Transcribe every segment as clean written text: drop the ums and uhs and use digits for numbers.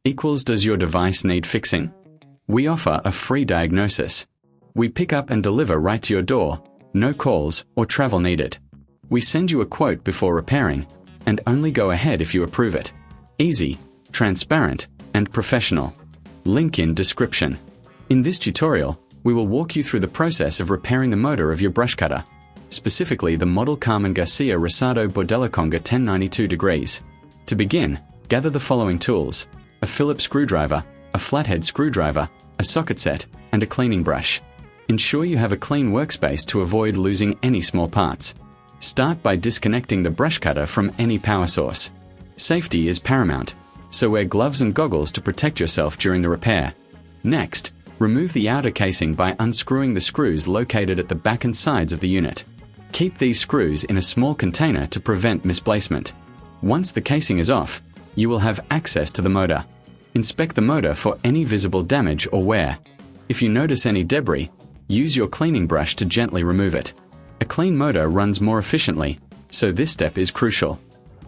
equals does your device need fixing? We offer a free diagnosis. We pick up and deliver right to your door, no calls or travel needed. We send you a quote before repairing, and only go ahead if you approve it. Easy, transparent, and professional. Link in description. In this tutorial, we will walk you through the process of repairing the motor of your brush cutter, specifically the model Carmen Garcia Rosado Bordallo-Conga 1092 degrees. To begin, gather the following tools: a Phillips screwdriver, a flathead screwdriver, a socket set, and a cleaning brush. Ensure you have a clean workspace to avoid losing any small parts. Start by disconnecting the brush cutter from any power source. Safety is paramount, so wear gloves and goggles to protect yourself during the repair. Next, remove the outer casing by unscrewing the screws located at the back and sides of the unit. Keep these screws in a small container to prevent misplacement. Once the casing is off, you will have access to the motor. Inspect the motor for any visible damage or wear. If you notice any debris, use your cleaning brush to gently remove it. A clean motor runs more efficiently, so this step is crucial.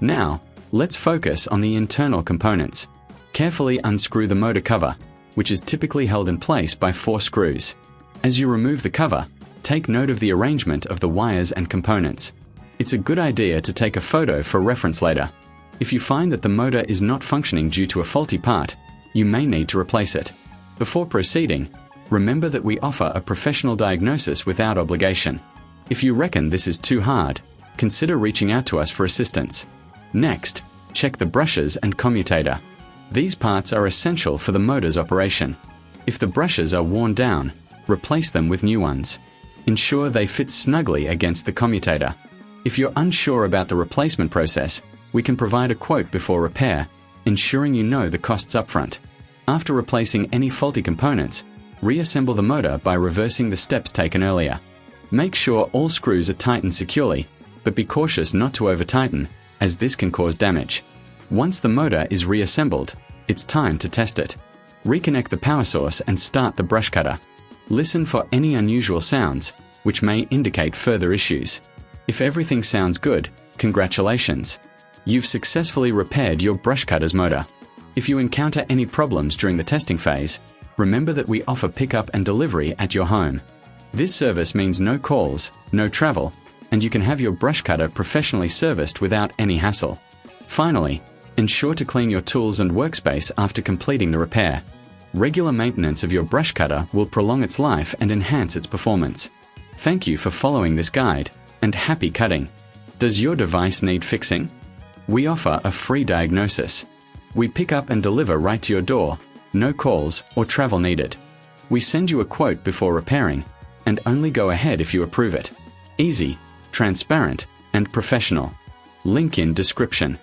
Now, let's focus on the internal components. Carefully unscrew the motor cover, which is typically held in place by 4 screws. As you remove the cover, take note of the arrangement of the wires and components. It's a good idea to take a photo for reference later. If you find that the motor is not functioning due to a faulty part, you may need to replace it. Before proceeding, remember that we offer a professional diagnosis without obligation. If you reckon this is too hard, consider reaching out to us for assistance. Next, check the brushes and commutator. These parts are essential for the motor's operation. If the brushes are worn down, replace them with new ones. Ensure they fit snugly against the commutator. If you're unsure about the replacement process, we can provide a quote before repair, ensuring you know the costs upfront. After replacing any faulty components, reassemble the motor by reversing the steps taken earlier. Make sure all screws are tightened securely, but be cautious not to over-tighten, as this can cause damage. Once the motor is reassembled, it's time to test it. Reconnect the power source and start the brush cutter. Listen for any unusual sounds, which may indicate further issues. If everything sounds good, congratulations. You've successfully repaired your brush cutter's motor. If you encounter any problems during the testing phase, remember that we offer pickup and delivery at your home. This service means no calls, no travel, and you can have your brush cutter professionally serviced without any hassle. Finally, ensure to clean your tools and workspace after completing the repair. Regular maintenance of your brush cutter will prolong its life and enhance its performance. Thank you for following this guide, and happy cutting. Does your device need fixing? We offer a free diagnosis. We pick up and deliver right to your door, no calls or travel needed. We send you a quote before repairing, and only go ahead if you approve it. Easy, transparent, and professional. Link in description.